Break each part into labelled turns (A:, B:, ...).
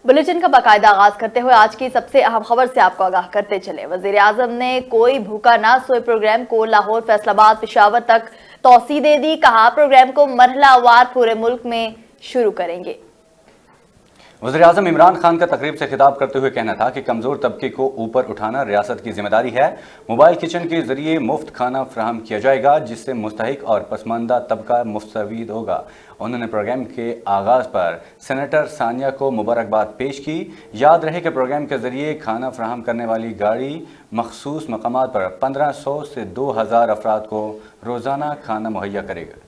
A: Bulletin का बाकायदा आगाज करते हुए आज की सबसे अहम खबर से आपको आगाह करते चले। वजीर आजम ने कोई भूखा ना सोए प्रोग्राम को लाहौर, फैसलाबाद, पेशावर तक तौसी दे दी। कहा प्रोग्राम को मरहलावार पूरे मुल्क में शुरू करेंगे।
B: वज़ीर आज़म इमरान खान का तकरीब से खिताब करते हुए कहना था कि कमज़ोर तबके को ऊपर उठाना रियासत की जिम्मेदारी है। मोबाइल किचन के जरिए मुफ्त खाना फराहम किया जाएगा जिससे मुस्तहिक और पसमानदा तबका मुस्तफीद होगा। उन्होंने प्रोग्राम के आगाज़ पर सेनेटर सानिया को मुबारकबाद पेश की। याद रहे कि प्रोग्राम के जरिए खाना फराहम करने वाली गाड़ी मखसूस मकामात पर 1500 से 2000 अफराद को रोज़ाना खाना मुहैया करेगा।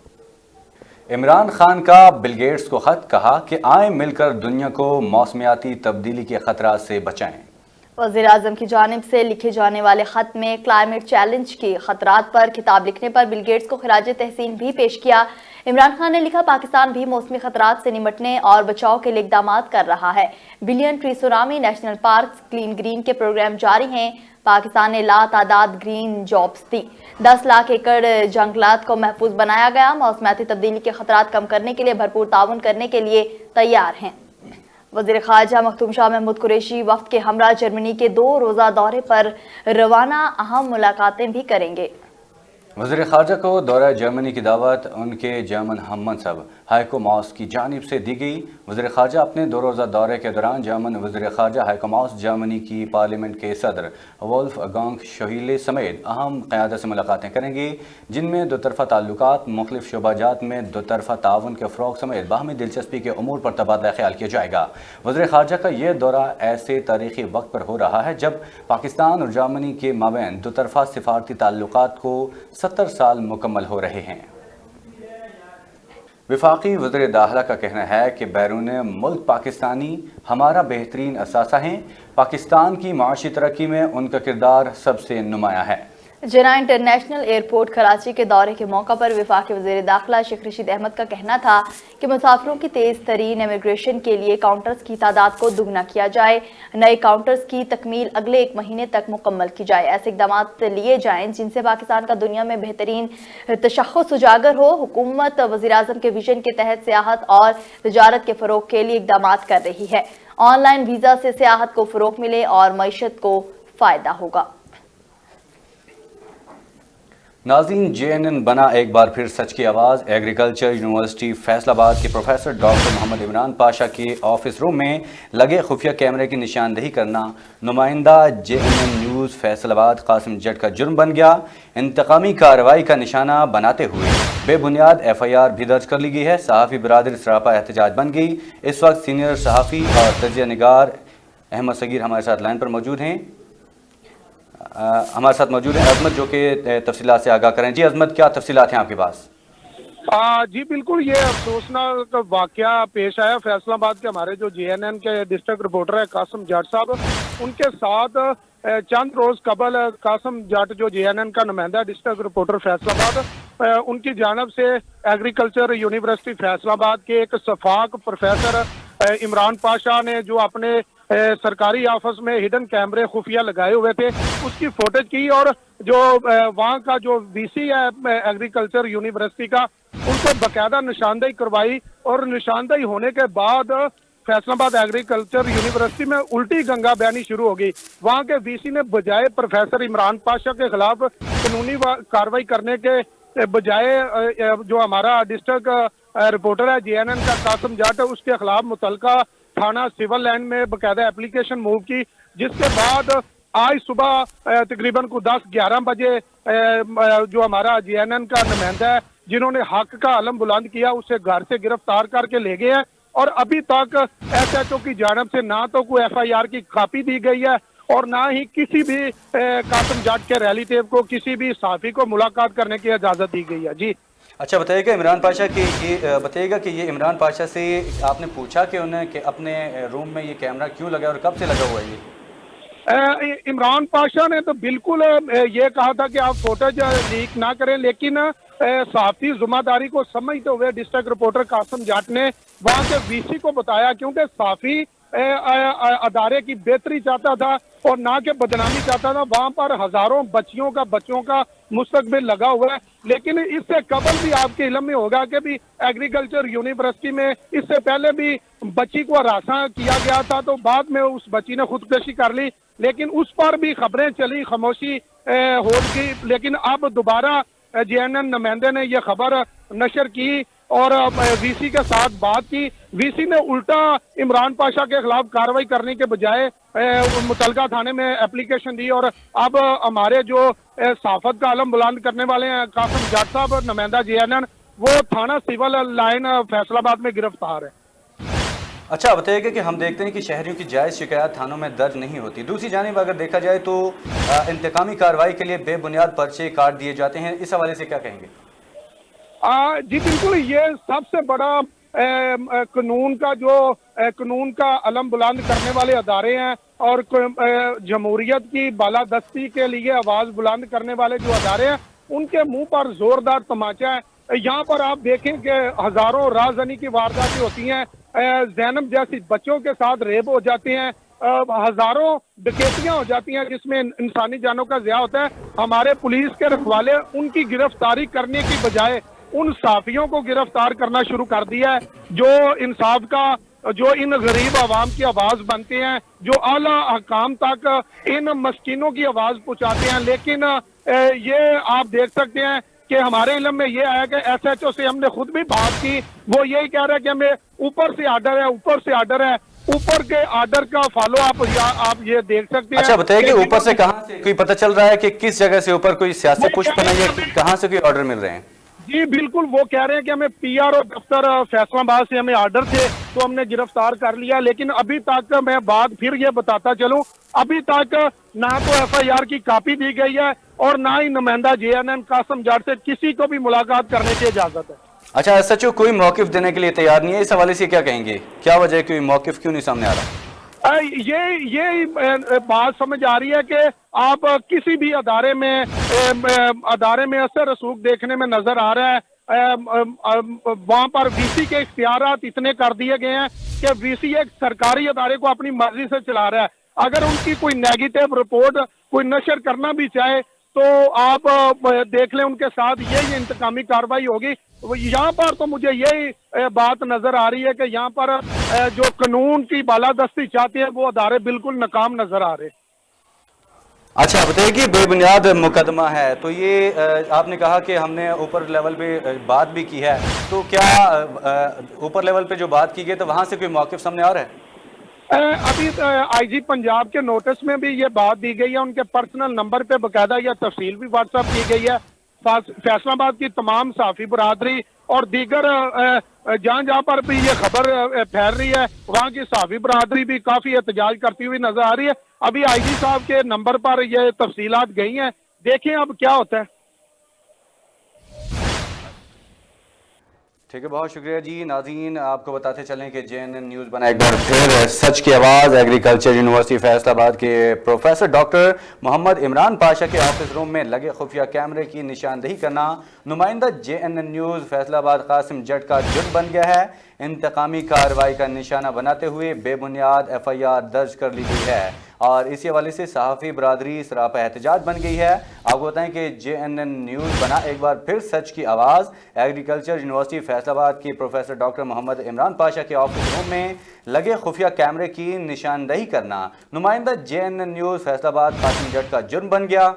B: इमरान खान का बिल गेट्स को खत, कहा कि आए मिलकर दुनिया को मौसमियाती तब्दीली के खतरात से बचाएं।
A: वज़ीर आज़म की जानिब से लिखे जाने वाले खत में क्लाइमेट चैलेंज के खतरात पर किताब लिखने पर बिल गेट्स को खिराज तहसीन भी पेश किया। इमरान खान ने लिखा, पाकिस्तान भी मौसमी खतरात से निमटने और बचाव के लिए इक़दाम कर रहा है। Billion tree tsunami, national park, clean green के प्रोग्राम जारी हैं। पाकिस्तान ने लातादाद ग्रीन जॉब्स दी। 10 लाख एकड़ जंगलात को महफूज बनाया गया। मौसमियाती तब्दीली के खतरात कम करने के लिए भरपूर ताउन करने के लिए तैयार हैं। वज़ीर ख़ारजा मखदूम शाह महमूद कुरैशी वफ़द के हमरा जर्मनी के 2 रोज़ा दौरे पर रवाना, अहम मुलाकातें भी करेंगे।
B: वज़ीर ख़ारजा को दौरा जर्मनी की दावत उनके जर्मन हम मनसब हाइको माउस की जानिब से दी गई। वज़ीर ख़ारजा अपने 2 रोज़ा दौरे के दौरान जर्मन वज़ीर ख़ारजा हाइको माउस, जर्मनी की पार्लियामेंट के सदर वोल्फगांग शोहिले समेत अहम क़यादत से मुलाकातें करेंगे, जिनमें दोतरफ़ा ताल्लुकात, मुख्तलिफ़ शोबाजात में दोतरफ़ा ताउन के फ़रोग़ समेत बाहमी दिलचस्पी के अमूर पर तबादला ख़याल किया जाएगा। वज़ीर ख़ारजा का यह दौरा ऐसे तारीख़ी वक्त पर हो रहा है जब पाकिस्तान और जर्मनी के माबैन दोतरफ़ा सिफारती ताल्लुकात को 70 साल मुकम्मल हो रहे हैं। वफाकी वज़ीर दाखिला का कहना है कि बैरून मुल्क पाकिस्तानी हमारा बेहतरीन असासा हैं। पाकिस्तान की माशी तरक्की में उनका किरदार सबसे नुमाया है।
A: जना इंटरनेशनल एयरपोर्ट कराची के दौरे के मौका पर वफाकी वज़ीर दाखिला शेख रशीद अहमद का कहना था कि मुसाफिरों की तेज़ तरीन इमिग्रेशन के लिए काउंटर्स की तादाद को दुगना किया जाए। नए काउंटर्स की तकमील अगले 1 महीने तक मुकम्मल की जाए। ऐसे इक़दाम लिए जाएं जिनसे पाकिस्तान का दुनिया में बेहतरीन तशख़्ख़ुस उजागर हो। हुकूमत वज़ीर आज़म के विजन के तहत सियाहत और तजारत के फ़रोग़ के लिए इक़दाम कर रही है। ऑनलाइन वीज़ा से सियाहत को फ़रोग़ मिले और मईशत को फ़ायदा होगा।
B: नाज़रीन, JNN बना एक बार फिर सच की आवाज़। एग्रीकल्चर यूनिवर्सिटी फैसलाबाद के प्रोफेसर डॉक्टर मोहम्मद इमरान पाशा के ऑफिस रूम में लगे खुफिया कैमरे की निशानदही करना नुमाइंदा JNN न्यूज़ फैसलाबाद कासिम जट का जुर्म बन गया। इंतकामी कार्रवाई का निशाना बनाते हुए बेबुनियाद FIR भी दर्ज कर ली गई है। सहाफ़ी बरादरी सरापा एहतजाज बन गई। इस वक्त सीनियर सहाफ़ी और तजिया निगार अहमद सगीर हमारे साथ लाइन पर मौजूद हैं। हमारे साथ मौजूद हैं अजमत, जो कि तफसीलात से आगाह करें। जी अजमत, क्या तफसीलात हैं आपके पास?
C: जी बिल्कुल, ये अफसोसनाक वाकया पेश आया फैसलाबाद के। हमारे जो JNN के डिस्ट्रिक्ट रिपोर्टर है कासिम जाट साहब, उनके साथ चंद रोज कबल कासिम जाट जो JNN का नुमाइंदा डिस्ट्रिक्ट रिपोर्टर फैसलाबाद, उनकी जानब से एग्रीकल्चर यूनिवर्सिटी फैसलाबाद के एक सफाक प्रोफेसर इमरान पाशा ने जो अपने सरकारी ऑफिस में हिडन कैमरे खुफिया लगाए हुए थे उसकी फुटेज की, और जो वहाँ का जो VC है एग्रीकल्चर यूनिवर्सिटी का, उनको बाकायदा निशानदेही करवाई। और निशानदेही होने के बाद फैसलाबाद एग्रीकल्चर यूनिवर्सिटी में उल्टी गंगा बयानी शुरू हो गई। वहाँ के VC ने बजाय प्रोफेसर इमरान पाशा के खिलाफ कानूनी कार्रवाई करने के बजाय जो हमारा डिस्ट्रिक्ट रिपोर्टर है JNN का कासिम जाट, उसके खिलाफ मुतलका थाना सिविल लाइन में बाकायदा एप्लीकेशन मूव की, जिसके बाद आज सुबह तकरीबन को 10-11 बजे जो हमारा JNN का नुमाइंदा है जिन्होंने हक का अलम बुलंद किया, उसे घर से गिरफ्तार करके ले गए हैं। और अभी तक SHO की जानब से ना तो कोई FIR की कॉपी दी गई है और ना ही किसी भी कासिम जाट के रिलेटिव को, किसी भी साफी को मुलाकात करने की इजाज़त दी गई है। जी
B: अच्छा, बताइएगा इमरान पाशा के ये बताइएगा कि ये इमरान पाशा से आपने पूछा कि उन्हें कि अपने रूम में ये कैमरा क्यों लगा और कब से लगा हुआ है ये?
C: इमरान पाशा ने तो बिल्कुल ये कहा था कि आप फोटोज लीक ना करें, लेकिन साफी जिम्मेदारी को समझते हुए डिस्ट्रिक्ट रिपोर्टर कासिम जाट ने वहाँ के VC को बताया, क्योंकि साफी अदारे की बेहतरी चाहता था اور نہ کہ بدنامی چاہتا تھا. وہاں پر ہزاروں بچوں کا مستقبل لگا ہوا ہے. لیکن اس سے قبل بھی آپ کے علم میں ہوگا کہ بھی ایگریکلچر یونیورسٹی میں اس سے پہلے بھی بچی کو ہراساں کیا گیا تھا, تو بعد میں اس بچی نے خودکشی کر لی, لیکن اس پر بھی خبریں چلی, خاموشی ہو گئی. لیکن اب دوبارہ JNN نمائندے نے یہ خبر نشر کی اور وی سی کے ساتھ بات کی. وی سی نے الٹا عمران پاشا کے خلاف کارروائی کرنے کے بجائے متعلقہ تھانے میں اپلیکیشن دی, اور اب ہمارے جو صحافت کا علم بلند کرنے والے ہیں قاسم جٹ صاحب نمائندہ JNN, وہ تھانہ سول لائن فیصل آباد میں گرفتار ہے.
B: اچھا بتائیے کہ ہم دیکھتے ہیں کہ شہریوں کی جائز شکایات تھانوں میں درج نہیں ہوتی, دوسری جانب اگر دیکھا جائے تو انتقامی کارروائی کے لیے بے بنیاد پرچے کاٹ دیے جاتے ہیں, اس حوالے سے کیا کہیں گے؟
C: جی بالکل, یہ سب سے بڑا قانون کا علم بلند کرنے والے ادارے ہیں, اور جمہوریت کی بالادستی کے لیے آواز بلند کرنے والے جو ادارے ہیں, ان کے منہ پر زوردار تماچا ہے. یہاں پر آپ دیکھیں کہ ہزاروں رازنی کی وارداتیں ہوتی ہیں, زینب جیسی بچوں کے ساتھ ریپ ہو جاتے ہیں, ہزاروں ڈکیتیاں ہو جاتی ہیں جس میں انسانی جانوں کا ضیاع ہوتا ہے. ہمارے پولیس کے رکھوالے ان کی گرفتاری کرنے کی بجائے ان صحافیوں کو گرفتار کرنا شروع کر دیا ہے جو انصاف کا, جو ان غریب عوام کی آواز بنتے ہیں, جو اعلیٰ حکام تک ان مسکینوں کی آواز پہنچاتے ہیں. لیکن یہ آپ دیکھ سکتے ہیں کہ ہمارے علم میں یہ آیا کہ SHO سے ہم نے خود بھی بات کی, وہ یہی کہہ رہا ہے کہ ہمیں اوپر سے آرڈر ہے, اوپر کے آرڈر کا فالو آپ یہ دیکھ سکتے ہیں.
B: اچھا بتائیے کہ اوپر سے کہاں سے کوئی پتہ چل رہا ہے کہ کس جگہ سے اوپر کوئی سیاسی پش بنائی ہے, کہاں سے کوئی آرڈر مل رہے ہیں؟
C: جی بالکل, وہ کہہ رہے ہیں کہ ہمیں PRO دفتر فیصل آباد سے ہمیں آرڈر تھے تو ہم نے گرفتار کر لیا. لیکن ابھی تک میں بات پھر یہ بتاتا چلوں, ابھی تک نہ تو FIR کی کاپی دی گئی ہے اور نہ ہی نمائندہ JNN قاسم جٹ سے کسی کو بھی ملاقات کرنے کی اجازت ہے.
B: اچھا SHO کوئی موقف دینے کے لیے تیار نہیں ہے, اس حوالے سے کیا کہیں گے, کیا وجہ ہے کہ موقف کیوں نہیں سامنے آ رہا؟
C: یہ بات سمجھ آ رہی ہے کہ آپ کسی بھی ادارے میں اثر رسوخ دیکھنے میں نظر آ رہا ہے. وہاں پر VC کے اختیارات اتنے کر دیے گئے ہیں کہ VC ایک سرکاری ادارے کو اپنی مرضی سے چلا رہا ہے. اگر ان کی کوئی نیگیٹو رپورٹ کوئی نشر کرنا بھی چاہے تو آپ دیکھ لیں ان کے ساتھ یہی انتقامی کارروائی ہوگی. یہاں پر تو مجھے یہی بات نظر آ رہی ہے کہ یہاں پر جو قانون کی بالادستی چاہتے ہیں وہ ادارے بالکل ناکام نظر آ رہے.
B: اچھا بتائیے کہ بے بنیاد مقدمہ ہے, تو یہ آپ نے کہا کہ ہم نے اوپر لیول پہ بات بھی کی ہے, تو کیا اوپر لیول پہ جو بات کی گئی تو وہاں سے کوئی موقف سامنے آ رہا ہے؟
C: ابھی IG پنجاب کے نوٹس میں بھی یہ بات دی گئی ہے, ان کے پرسنل نمبر پہ باقاعدہ یہ تفصیل بھی واٹس ایپ کی گئی ہے. فیصل آباد کی تمام صحافی برادری اور دیگر جہاں پر بھی یہ خبر پھیل رہی ہے وہاں کی صحافی برادری بھی کافی احتجاج کرتی ہوئی نظر آ رہی ہے. ابھی IG صاحب کے نمبر پر یہ تفصیلات گئی ہیں, دیکھیں اب کیا ہوتا ہے.
B: ٹھیک ہے, بہت شکریہ جی. ناظرین آپ کو بتاتے چلیں کہ JNN نیوز بنا ایک بار پھر سچ کی آواز ایگریکلچر یونیورسٹی فیصل آباد کے پروفیسر ڈاکٹر محمد عمران پاشا کے آفس روم میں لگے خفیہ کیمرے کی نشاندہی کرنا نمائندہ JNN نیوز فیصل آباد قاسم جٹ کا جرم بن گیا ہے. انتقامی کارروائی کا نشانہ بناتے ہوئے بے بنیاد FIR درج کر لی گئی ہے اور اسی حوالے سے صحافی برادری سراپا احتجاج بن گئی ہے. آپ کو بتائیں کہ JNN نیوز بنا ایک بار پھر سچ کی آواز ایگریکلچر یونیورسٹی فیصل آباد کے پروفیسر ڈاکٹر محمد عمران پاشا کے آفس روم میں لگے خفیہ کیمرے کی نشاندہی کرنا نمائندہ JNN نیوز فیصل آباد قاسم جٹ کا جرم بن گیا.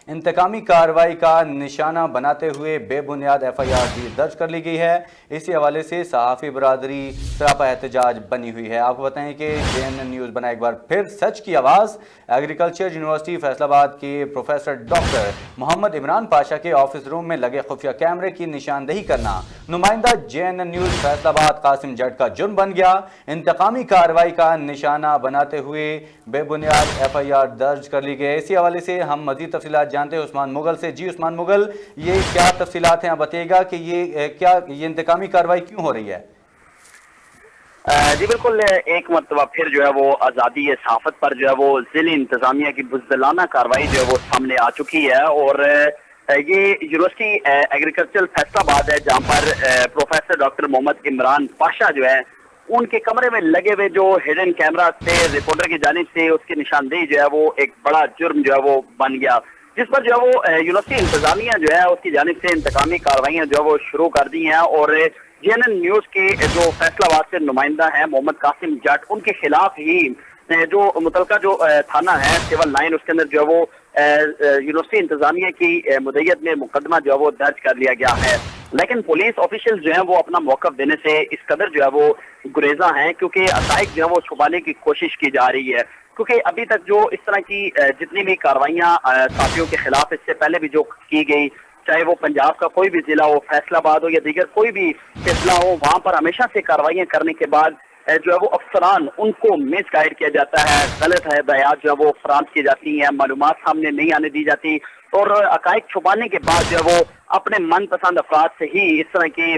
B: انتقامی کارروائی کا نشانہ بناتے ہوئے بے بنیاد FIR بھی درج کر لی گئی ہے. اسی حوالے سے صحافی برادری سراپا احتجاج بنی ہوئی ہے. آپ کو بتائیں کہ JNN نیوز بنا ایک بار پھر سچ کی آواز ایگریکلچر یونیورسٹی فیصل آباد کے پروفیسر ڈاکٹر محمد عمران پاشا کے آفس روم میں لگے خفیہ کیمرے کی نشاندہی کرنا نمائندہ JNN نیوز فیصل آباد قاسم جٹ کا جرم بن گیا. انتقامی کارروائی کا نشانہ بناتے ہوئے بے بنیاد FIR درج کر لی گئی. اسی حوالے سے ہم مزید تفصیلات جانتے ہیں عثمان مغل سے. جی عثمان مغل, یہ کیا تفصیلات ہیں, آپ بتائیے گا کہ یہ انتقامی کارروائی کیوں ہو رہی ہے؟
D: جی بالکل, ایک مرتبہ پھر جو ہے وہ آزادی صحافت پر جو ہے وہ ضلع انتظامیہ کی بزدلانہ کارروائی جو ہے وہ سامنے آ چکی ہے. اور یہ یونیورسٹی ایگریکلچر فیصل آباد ہے جہاں پر پروفیسر ڈاکٹر محمد عمران پاشا جو ہے ان کے کمرے میں لگے ہوئے جو ہڈن کیمرا تھے رپورٹر کی جانب سے اس کی نشاندہی جو ہے وہ ایک بڑا جرم جو ہے وہ بن گیا، جس پر جو ہے وہ یونیورسٹی انتظامیہ جو ہے اس کی جانب سے انتقامی کارروائیاں جو ہے وہ شروع کر دی ہیں، اور جی این این نیوز کے جو فیصلہ آباد سے نمائندہ ہیں محمد قاسم جٹ، ان کے خلاف ہی جو متعلقہ جو تھانہ ہے سول لائن، اس کے اندر جو ہے وہ یونیورسٹی انتظامیہ کی مدعیت میں مقدمہ جو ہے وہ درج کر لیا گیا ہے، لیکن پولیس آفیشل جو ہیں وہ اپنا موقف دینے سے اس قدر جو ہے وہ گریزاں ہیں کیونکہ حقائق جو ہے وہ چھپانے کی کوشش کی جا رہی ہے، کیونکہ ابھی تک جو اس طرح کی جتنی بھی کارروائیاں صحافیوں کے خلاف اس سے پہلے بھی جو کی گئی، چاہے وہ پنجاب کا کوئی بھی ضلع ہو، فیصل آباد ہو یا دیگر کوئی بھی ضلع ہو، وہاں پر ہمیشہ سے کارروائیاں کرنے کے بعد جو ہے وہ افسران ان کو مس گائیڈ کیا جاتا ہے، غلط ہدایات جو ہے وہ فراہم کی جاتی ہیں، معلومات سامنے نہیں آنے دی جاتی، اور حقائق چھپانے کے بعد جو ہے وہ اپنے من پسند افراد سے ہی اس طرح کی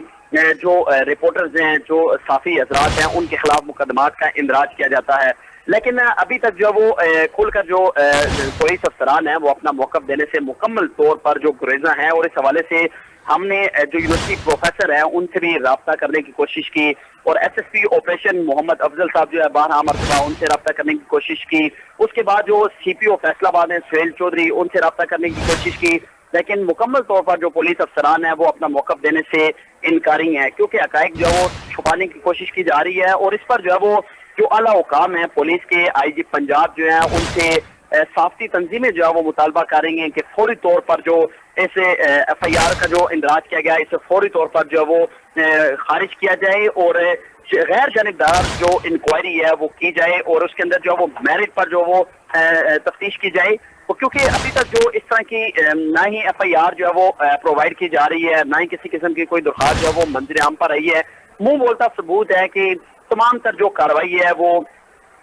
D: جو رپورٹرز ہیں، جو صحافی حضرات ہیں، ان کے خلاف مقدمات کا اندراج کیا جاتا ہے۔ لیکن ابھی تک جو وہ کھل کر جو پولیس افسران ہیں وہ اپنا موقف دینے سے مکمل طور پر جو گریزاں ہیں، اور اس حوالے سے ہم نے جو یونیورسٹی پروفیسر ہیں ان سے بھی رابطہ کرنے کی کوشش کی، اور ایس ایس پی آپریشن محمد افضل صاحب جو ہے 12 مرتبہ ان سے رابطہ کرنے کی کوشش کی، اس کے بعد جو سی پی او فیصل آباد ہیں سہیل چودھری، ان سے رابطہ کرنے کی کوشش کی، لیکن مکمل طور پر جو پولیس افسران ہیں وہ اپنا موقف دینے سے انکاری ہیں، کیونکہ حقائق جو ہے وہ چھپانے کی کوشش کی جا رہی ہے، اور اس پر جو ہے وہ جو اعلیٰ حکام ہیں پولیس کے آئی جی پنجاب جو ہیں ان سے صحافتی تنظیمیں جو ہے وہ مطالبہ کر رہی ہیں کہ فوری طور پر جو اس ایف آئی آر کا جو اندراج کیا گیا اسے فوری طور پر جو ہے وہ خارج کیا جائے، اور غیر جانبدار جو انکوائری ہے وہ کی جائے، اور اس کے اندر جو ہے وہ میرٹ پر جو وہ تفتیش کی جائے، کیونکہ ابھی تک جو اس طرح کی نہ ہی ایف آئی آر جو ہے وہ پرووائڈ کی جا رہی ہے، نہ ہی کسی قسم کی کوئی درخواست جو ہے وہ منظر عام پر آئی ہے، منہ بولتا ثبوت ہے کہ تمام تر جو کارروائی ہے وہ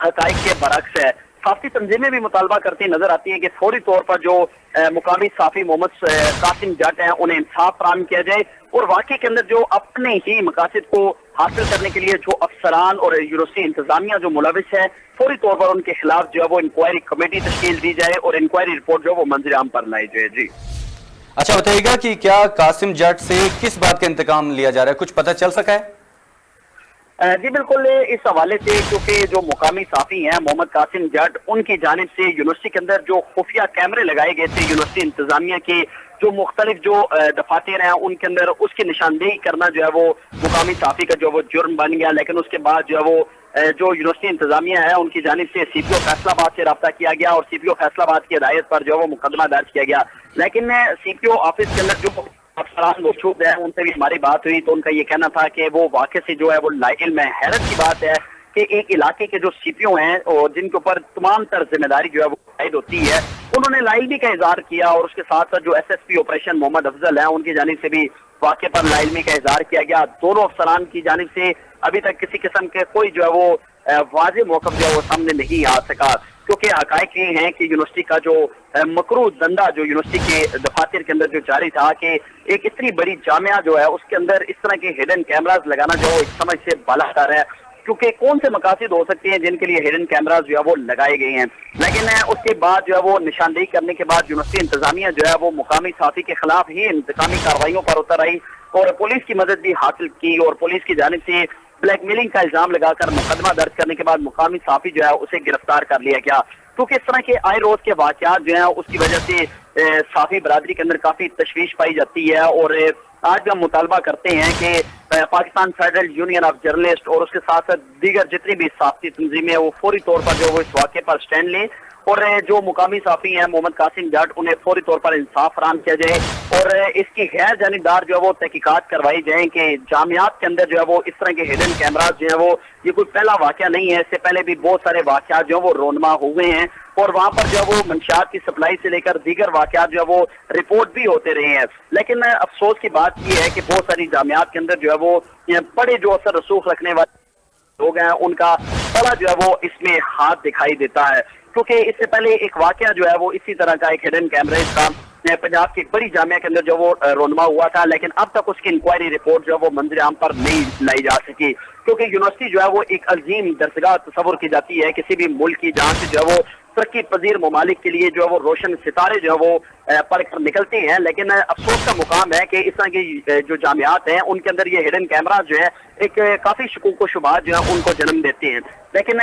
D: حقائق کے برعکس ہے۔ صحافتی تنظیمیں بھی مطالبہ کرتی نظر آتی ہیں کہ فوری طور پر جو مقامی صحافی محمد قاسم جٹ ہیں انہیں انصاف فراہم کیا جائے، اور واقعے کے اندر جو اپنے ہی مقاصد کو حاصل کرنے کے لیے جو افسران اور یونیورسٹی انتظامیہ جو ملوث ہے فوری طور پر ان کے خلاف جو ہے وہ انکوائری کمیٹی تشکیل دی جائے، اور انکوائری رپورٹ جو ہے وہ منظر عام پر لائی جائے۔ جی
B: اچھا بتائیے گا کہ کیا قاسم جٹ سے کس بات کا انتقام لیا جا رہا ہے، کچھ پتہ چل سکا ہے؟
D: جی بالکل، اس حوالے سے کیونکہ جو مقامی صحافی ہیں محمد قاسم جٹ، ان کی جانب سے یونیورسٹی کے اندر جو خفیہ کیمرے لگائے گئے تھے یونیورسٹی انتظامیہ کے جو مختلف جو دفاتر ہیں ان کے اندر اس کی نشاندہی کرنا جو ہے وہ مقامی صحافی کا جو وہ جرم بن گیا، لیکن اس کے بعد جو ہے وہ جو یونیورسٹی انتظامیہ ہے ان کی جانب سے سی پی او فیصل آباد سے رابطہ کیا گیا، اور سی پی او فیصل آباد کی ہدایت پر جو ہے وہ مقدمہ درج کیا گیا، لیکن سی پی او آفس کے اندر جو افسران موجود ہیں ان سے بھی ہماری بات ہوئی تو ان کا یہ کہنا تھا کہ وہ واقعے سے جو ہے وہ لاعلم ہے۔ حیرت کی بات ہے کہ ایک علاقے کے جو سی پی او ہیں اور جن کے اوپر تمام تر ذمہ داری جو ہے وہ عائد ہوتی ہے، انہوں نے لاعلمی کا اظہار کیا، اور اس کے ساتھ ساتھ جو ایس ایس پی آپریشن محمد افضل ہیں ان کی جانب سے بھی واقعے پر لاعلمی کا اظہار کیا گیا۔ دونوں افسران کی جانب سے ابھی تک کسی قسم کے کوئی جو ہے وہ واضح موقف جو ہے وہ سامنے نہیں آ سکا، کیونکہ حقائق یہ ہیں کہ یونیورسٹی کا جو مکروہ دندہ جو یونیورسٹی کے دفاتر کے اندر جو جاری تھا کہ ایک اتنی بڑی جامعہ جو ہے اس کے اندر اس طرح کے ہڈن کیمراز لگانا جو ایک سمجھ سے بالا تر ہے، کیونکہ کون سے مقاصد ہو سکتے ہیں جن کے لیے ہڈن کیمراز جو ہے وہ لگائے گئے ہیں، لیکن اس کے بعد جو ہے وہ نشاندہی کرنے کے بعد یونیورسٹی انتظامیہ جو ہے وہ مقامی صحافی کے خلاف ہی انتقامی کارروائیوں پر اتر آئی، اور پولیس کی مدد بھی حاصل کی، اور پولیس کی جانب سے بلیک میلنگ کا الزام لگا کر مقدمہ درج کرنے کے بعد مقامی صحافی جو ہے اسے گرفتار کر لیا گیا، کیونکہ اس طرح کے آئے روز کے واقعات جو ہیں اس کی وجہ سے صحافی برادری کے اندر کافی تشویش پائی جاتی ہے، اور آج بھی ہم مطالبہ کرتے ہیں کہ Pakistan federal union of journalist اور اس کے ساتھ ساتھ دیگر جتنی بھی صحافتی تنظیمیں وہ فوری طور پر جو وہ اس واقعے پر سٹینڈ لیں، اور جو مقامی صحافی ہیں محمد قاسم جٹ انہیں فوری طور پر انصاف فراہم کیا جائے، اور اس کی غیر جانبدار جو ہے وہ تحقیقات کروائی جائیں کہ جامعات کے اندر جو ہے وہ اس طرح کے ہڈن کیمراز جو ہیں وہ یہ کوئی پہلا واقعہ نہیں ہے، اس سے پہلے بھی بہت سارے واقعات جو ہیں وہ رونما ہوئے ہیں، اور وہاں پر جو ہے وہ منشیات کی سپلائی سے لے کر دیگر واقعات جو ہے وہ رپورٹ بھی ہوتے رہے ہیں، لیکن افسوس کی بات یہ ہے کہ بہت ساری جامعات کے اندر جو ہے وہ بڑے جو اثر رسوخ رکھنے والے لوگ ہیں ان کا بڑا جو ہے وہ اس میں ہاتھ دکھائی دیتا ہے، کیونکہ اس سے پہلے ایک واقعہ جو ہے وہ اسی طرح کا ایک ہڈن کیمریز کا پنجاب کی ایک بڑی جامعہ کے اندر جو وہ رونما ہوا تھا، لیکن اب تک اس کی انکوائری رپورٹ جو ہے وہ منظر عام پر نہیں لائی جا سکی، کیونکہ یونیورسٹی جو ہے وہ ایک عظیم درسگاہ تصور کی جاتی ہے کسی بھی ملک کی، جہاں سے جو ہے وہ तरक्की पजीर ममालिक के लिए जो है वो रोशन सितारे जो है वो पढ़ कर निकलते हैं, लेकिन अफसोस का मुकाम है कि इस तरह की जो जामियात हैं उनके अंदर ये हिडन कैमरा जो है एक काफी शकूक व शुबहात जो है उनको जन्म देते हैं। लेकिन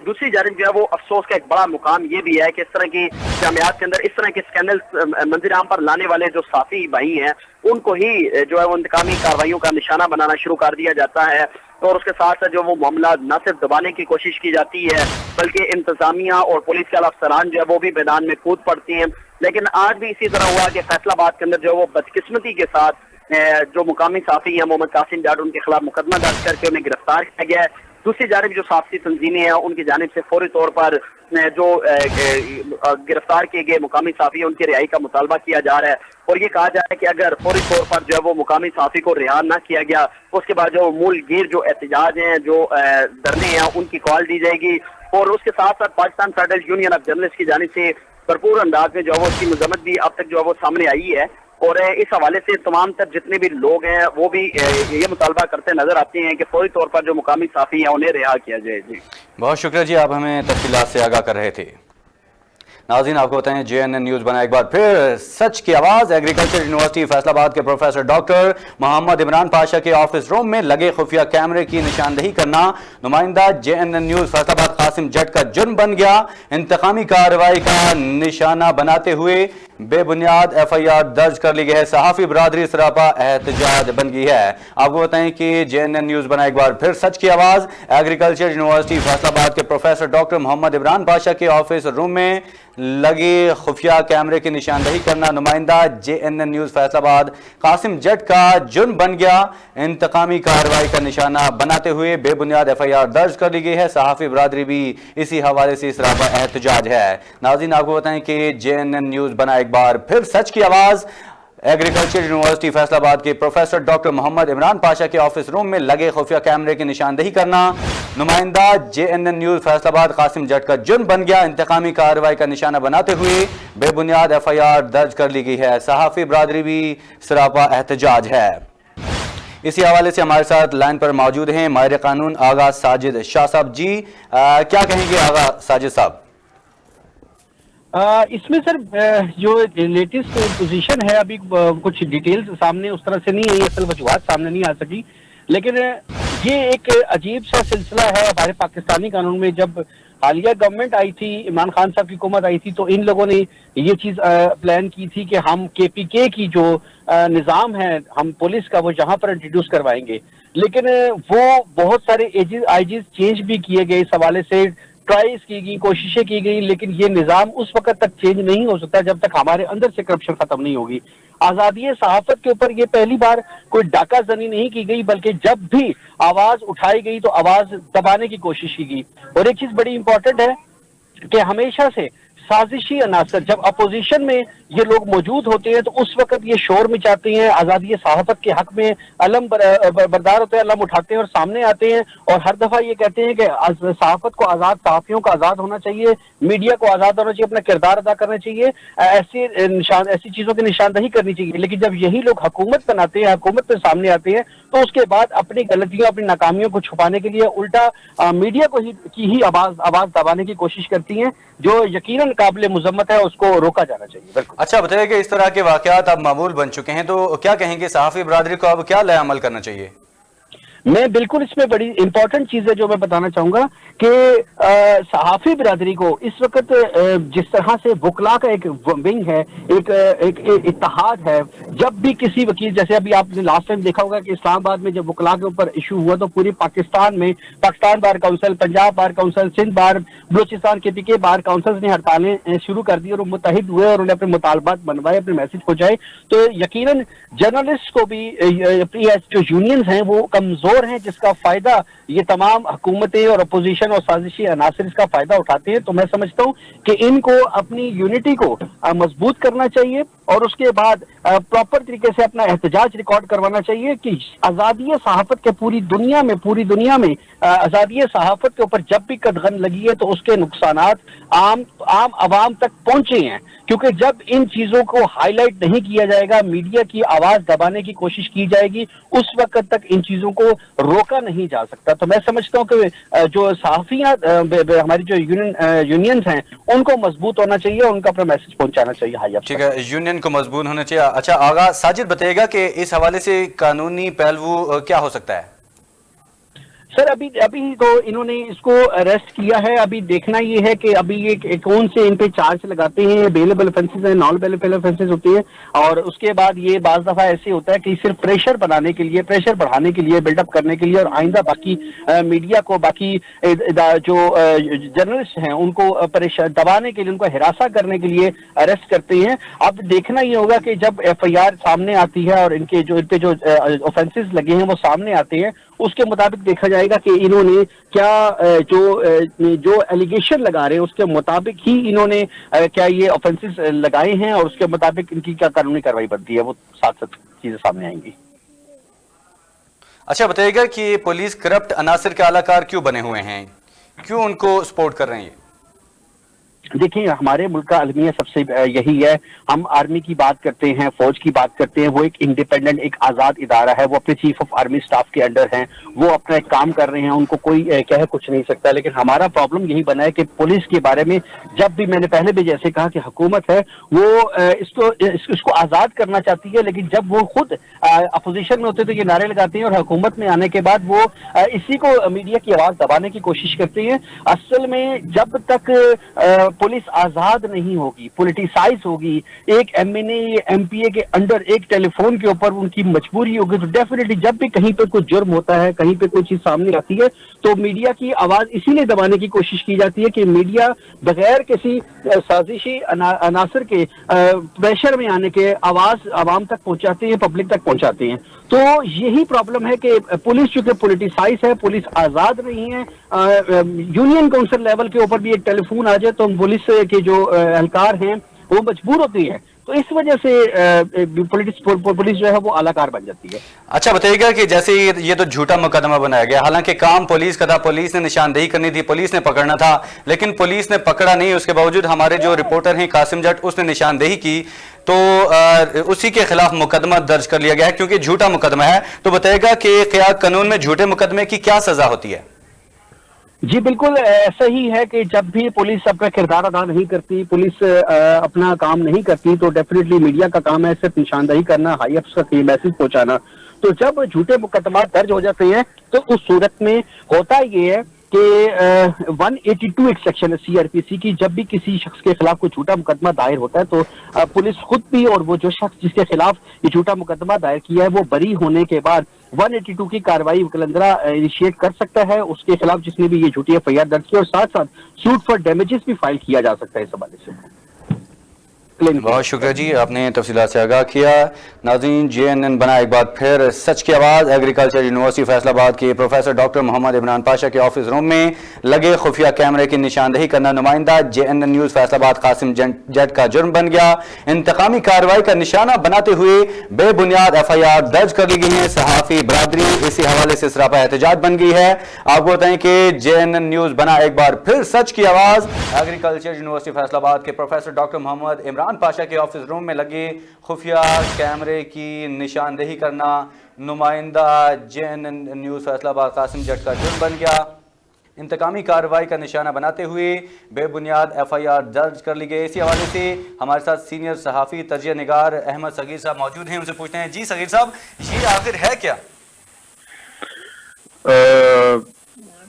D: दूसरी जानिब जो है वो अफसोस का एक बड़ा मुकाम ये भी है कि इस तरह की जामियात के अंदर इस तरह के स्कैंडल्स मंजर आम पर लाने वाले जो साथी भाई हैं उनको ही जो है वो इंतकामी कार्रवाइयों का निशाना बनाना शुरू कर दिया जाता है, और उसके साथ साथ जो वो मामला न सिर्फ दबाने की कोशिश की जाती है बल्कि इंतजामिया और पुलिस के अफसरान जो है वो भी मैदान में कूद पड़ते हैं। लेकिन आज भी इसी तरह हुआ कि फैसलाबाद के अंदर जो वो बदकिस्मती के साथ जो मुकामी साफी है मोहम्मद कासिम जाट, उनके खिलाफ मुकदमा दर्ज करके उन्हें गिरफ्तार किया गया है। दूसरी जानिब जो साफी तंजीमें हैं उनकी जानिब से फौरी तौर पर जो गिरफ्तार किए गए मुकामी साफी है उनकी रिहाई का मुतालबा किया जा रहा है, और ये कहा जा रहा है कि अगर फौरी तौर पर जो है वो मुकामी साफी को रिहा न किया गया उसके बाद जो मूल गिर जो एहतजाज हैं, जो धरने हैं, उनकी कॉल दी जाएगी। और उसके साथ साथ Pakistan federal union of journalist की जानिब से भरपूर अंदाज में जो है वो उसकी मजम्मत भी अब तक जो है वो सामने आई है, और इस हवाले से तमाम तर जितने भी लोग हैं वो भी ये मुतालबा करते नजर आते हैं कि फौरी तौर पर जो मुकामी साफी हैं उन्हें रिहा किया जाए। जी
B: बहुत शुक्रिया जी, आप हमें तफसीलात से आगाह कर रहे थे। नाज़रीन, आपको बताएं JNN न्यूज़ बनाए एक बार फिर सच की आवाज़। एग्रीकल्चर यूनिवर्सिटी फैसलाबाद के प्रोफेसर डॉक्टर मोहम्मद इमरान पाशा के ऑफिस रूम में लगे खुफिया कैमरे की निशानदही करना नुमाइंदा JNN न्यूज़ फैसलाबाद कासिम जट का जुर्म बन गया। इंतकामी कार्रवाई का निशाना बनाते हुए बेबुनियाद FIR दर्ज कर ली गई है। सहाफ़ी बरादरी सरापा एहतजाज बन गई है। आपको बताएं कि JNN न्यूज़ बनाए एक बार फिर सच की आवाज़। एग्रीकल्चर यूनिवर्सिटी फैसलाबाद के प्रोफेसर डॉक्टर मोहम्मद इमरान पाशा के ऑफिस रूम में लगे खुफिया कैमरे की निशानदही करना नुमाइंदा JNN न्यूज़ फैसलाबाद कासिम जट का जुर्म बन गया। इंतकामी कार्रवाई का निशाना बनाते हुए बेबुनियाद FIR दर्ज कर ली गई है। सहाफ़ी बरादरी भी इसी हवाले से सरापा एहतजाज है। नाज़रीन, आपको बताएं कि JNN न्यूज़ बना एक बार फिर सच की आवाज़। एग्रीकल्चर यूनिवर्सिटी फैसलाबाद के प्रोफेसर डॉक्टर मोहम्मद इमरान पाशा के ऑफिस रूम में लगे खुफिया कैमरे की निशानदही करना नुमाइंदा JNN न्यूज़ फैसलाबाद कासिम जट का जुर्म बन गया। इंतकामी कार्रवाई का निशाना बनाते हुए बेबुनियाद FIR दर्ज कर ली गई है। सहाफ़ी बरादरी भी सरापा एहतजाज है। इसी हवाले से हमारे साथ लाइन पर मौजूद हैं माहिर कानून आगा साजिद शाह साहब। जी क्या कहेंगे आगा साजिद साहब?
E: इसमें सर जो लेटेस्ट पोजीशन है अभी कुछ डिटेल्स सामने उस तरह से नहीं है, असल वजूहात सामने नहीं आ सकी, लेकिन ये एक अजीब सा सिलसिला है हमारे पाकिस्तानी कानून में। जब हालिया गवर्नमेंट आई थी, इमरान खान साहब की हुकूमत आई थी, तो इन लोगों ने ये चीज प्लान की थी कि हम KPK की जो निज़ाम है हम पुलिस का वो जहां पर इंट्रोड्यूस करवाएंगे, लेकिन वो बहुत सारे IGs चेंज भी किए गए। इस हवाले से ट्राइज की गई, कोशिशें की गई, लेकिन ये निज़ाम उस वक्त तक चेंज नहीं हो सकता जब तक हमारे अंदर से करप्शन खत्म नहीं होगी। आजादी सहाफत के ऊपर ये पहली बार कोई डाका जनी नहीं की गई, बल्कि जब भी आवाज उठाई गई तो आवाज दबाने की कोशिश की गई। और एक चीज बड़ी इंपॉर्टेंट है कि हमेशा से साजिशी अनासर जब अपोजिशन में ये लोग मौजूद होते हैं तो उस वक्त ये शोर मचाते हैं, आज़ादी सहाफत के हक में अलम बरदार होते हैं, अलम उठाते हैं और सामने आते हैं, और हर दफा ये कहते हैं कि सहाफत को आज़ाद, सहाफियों को आज़ाद होना चाहिए, मीडिया को आज़ाद होना चाहिए, अपना किरदार अदा करना चाहिए, ऐसी चीज़ों की निशानदही करनी चाहिए। लेकिन जब यही लोग हुकूमत बनाते हैं, हुकूमत में सामने आते हैं, तो उसके बाद अपनी गलतियों, अपनी नाकामियों को छुपाने के लिए उल्टा मीडिया को की ही आवाज दबाने की कोशिश करती हैं, जो यकीनन काबिल मुजम्मत है, उसको रोका जाना चाहिए।
B: अच्छा, बताइए कि इस तरह के वाकयात अब मामूल बन चुके हैं, तो क्या कहेंगे सहाफ़ी बरादरी को अब क्या नया अमल करना चाहिए?
E: मैं बिल्कुल इसमें बड़ी इंपॉर्टेंट चीज है जो मैं बताना चाहूंगा कि सहाफी बिरादरी को इस वक्त जिस तरह से वकला का एक विंग है, एक इत्तेहाद है, जब भी किसी वकील, जैसे अभी आपने लास्ट टाइम देखा होगा कि इस्लामाबाद में जब वकला के ऊपर इशू हुआ तो पूरी पाकिस्तान में Pakistan bar council, Punjab bar council, Sindh bar, Balochistan KPK bar council ने हड़तालें शुरू कर दी और मुत्तहिद हुए और उन्हें अपने मुतालबात बनवाए, अपने मैसेज पहुंचाए। तो यकीनन जर्नलिस्ट को भी जो यूनियंस हैं वो कमजोर हैं, जिसका फायदा ये तमाम हुकूमतें और अपोजिशन और साजिशी अनासर इसका फायदा उठाते हैं। तो मैं समझता हूँ कि इनको अपनी यूनिटी को मजबूत करना चाहिए और उसके बाद प्रॉपर तरीके से अपना एहतजाज रिकॉर्ड करवाना चाहिए कि आज़ादी सहाफत के पूरी दुनिया में आज़ादी सहाफत के ऊपर जब भी कदगन लगी है तो उसके नुकसानात आम आवाम तक पहुंचे हैं, क्योंकि जब इन चीजों को हाईलाइट नहीं किया जाएगा, मीडिया की आवाज दबाने की कोशिश की जाएगी, उस वक्त तक इन चीजों को रोका नहीं जा सकता। तो मैं समझता हूँ कि जो सहाफियाँ हमारी जो यूनियंस हैं उनको मजबूत होना चाहिए, उनका अपना मैसेज पहुंचाना चाहिए हाई अफसर।
B: ठीक है, यूनियन को मजबूत होना चाहिए। अच्छा आगा साजिद बताइएगा कि इस हवाले से कानूनी पहलू क्या हो सकता है?
E: सर अभी तो इन्होंने इसको अरेस्ट किया है। अभी देखना ये है कि अभी ये कौन से इन पे चार्ज लगाते हैं, बेलेबल ऑफेंसेस हैं, नॉन बेलेबल ऑफेंसेस होती है, और उसके बाद ये बाज दफा ऐसे होता है कि सिर्फ प्रेशर बनाने के लिए, प्रेशर बढ़ाने के लिए, बिल्डअप करने के लिए, और आइंदा बाकी मीडिया को, बाकी जो जर्नलिस्ट हैं उनको परेशान दबाने के लिए, उनको हिरासा करने के लिए अरेस्ट करते हैं। अब देखना ये होगा कि जब FIR सामने आती है और इन पे जो ऑफेंसेस लगे हैं वो सामने आते हैं, उसके मुताबिक देखा जाएगा कि इन्होंने क्या जो एलिगेशन लगा रहे हैं उसके मुताबिक ही इन्होंने क्या ये ऑफेंसेस लगाए हैं, और उसके मुताबिक इनकी क्या कानूनी कार्रवाई बनती है, वो साथ साथ चीजें सामने आएंगी।
B: अच्छा बताइएगा कि पुलिस करप्ट अनासर के आलाकार क्यों बने हुए हैं, क्यों उनको सपोर्ट कर रहे हैं?
E: देखिए हमारे मुल्क का अलमिया सबसे यही है, हम आर्मी की बात करते हैं, फौज की बात करते हैं, वो एक इंडिपेंडेंट, एक आज़ाद इदारा है, वो अपने चीफ ऑफ आर्मी स्टाफ के अंडर हैं, वो अपना एक काम कर रहे हैं, उनको कोई कह कुछ नहीं सकता। लेकिन हमारा प्रॉब्लम यही बना है कि पुलिस के बारे में जब भी, मैंने पहले भी जैसे कहा कि हुकूमत है वो इसको आज़ाद करना चाहती है, लेकिन जब वो खुद अपोजिशन में होते तो ये नारे लगाते हैं, और हुकूमत में आने के बाद वो इसी को मीडिया की आवाज़ दबाने की कोशिश करते हैं। असल में जब तक पुलिस आजाद नहीं होगी, पॉलिटिसाइज होगी, एक MNA MPA के अंडर एक टेलीफोन के ऊपर उनकी मजबूरी होगी, तो डेफिनेटली जब भी कहीं पे कोई जुर्म होता है, कहीं पे कोई चीज सामने आती है, तो मीडिया की आवाज इसीलिए दबाने की कोशिश की जाती है कि मीडिया बगैर किसी साजिशी अनासर के प्रेशर में आने के आवाज आवाम तक पहुंचाते हैं, पब्लिक तक पहुंचाते हैं। तो यही प्रॉब्लम है कि पुलिस चूंकि पॉलिटिसाइज है, पुलिस आजाद नहीं है, यूनियन काउंसिल लेवल के ऊपर भी एक टेलीफोन आ जाए तो पुलिस के जो एहलकार हैं वो मजबूर होती है, तो इस वजह से पुलिस जो है वो आलाकार बन जाती है।
B: अच्छा बताइएगा कि जैसे ये तो झूठा मुकदमा बनाया गया, हालांकि काम पुलिस का था, पुलिस ने निशानदेही करनी थी, पुलिस ने पकड़ना था, लेकिन पुलिस ने पकड़ा नहीं। उसके बावजूद हमारे जो रिपोर्टर हैं कासिम जट, उसने निशानदेही की, तो उसी के खिलाफ मुकदमा दर्ज कर लिया गया है क्योंकि झूठा मुकदमा है। तो बताइएगा कि क्या कानून में झूठे मुकदमे की क्या सजा होती है?
E: जी बिल्कुल ऐसा ही है कि जब भी पुलिस अपना किरदार अदा नहीं करती, पुलिस अपना काम नहीं करती, तो डेफिनेटली मीडिया का काम है सिर्फ निशानदेही करना, हाई अफसर तक मैसेज पहुंचाना। तो जब झूठे मुकदमा दर्ज हो जाते हैं तो उस सूरत में होता ये है कि 182 एक सेक्शन है CRPC की, जब भी किसी शख्स के खिलाफ कोई झूठा मुकदमा दायर होता है तो पुलिस खुद भी और वो जो शख्स जिसके खिलाफ ये झूठा मुकदमा दायर किया है वो बरी होने के बाद 182 की कार्रवाई कलंदरा इनिशिएट कर सकता है उसके खिलाफ जिसने भी ये झूठी FIR दर्ज की, और साथ साथ सूट फॉर डैमेजेस भी फाइल किया जा सकता है इस हवाले से।
B: बहुत शुक्रिया जी, आपने तफसीलात से आगाह किया। नाज़रीन, JNN बना एक बार फिर सच की आवाज़। एग्रीकल्चर यूनिवर्सिटी फैसलाबाद के प्रोफेसर डॉक्टर मोहम्मद इमरान पाशा के ऑफिस रूम में लगे खुफिया कैमरे की निशानदेही करना नुमाइंदा JNN न्यूज़ फैसलाबाद कासिम जट का जुर्म बन गया। इंतकामी कार्रवाई का निशाना बनाते हुए बेबुनियाद FIR दर्ज कर ली गई है। सहाफ़ी बरादरी इसी हवाले से सरापा एहतजाज बन गई है। आपको बताएं कि JNN न्यूज़ बना एक बार फिर सच की आवाज़। एग्रीकल्चर यूनिवर्सिटी फैसलाबाद के प्रोफेसर डॉक्टर मोहम्मद इमरान पाशा के ऑफिस रूम में लगे खुफिया कैमरे की निशानदेही करना नुमाइंदा JNN न्यूज़ फैसलाबाद कासिम जट का जुर्म बन गया। इंतकामी कार्रवाई का निशाना बनाते हुए बेबुनियाद FIR दर्ज कर ली गई। इसी हवाले से हमारे साथ सीनियर सहाफ़ी तजिया निगार अहमद सगीर साहब मौजूद हैं, उनसे पूछते हैं। जी सगीर साहब, ये आखिर है क्या?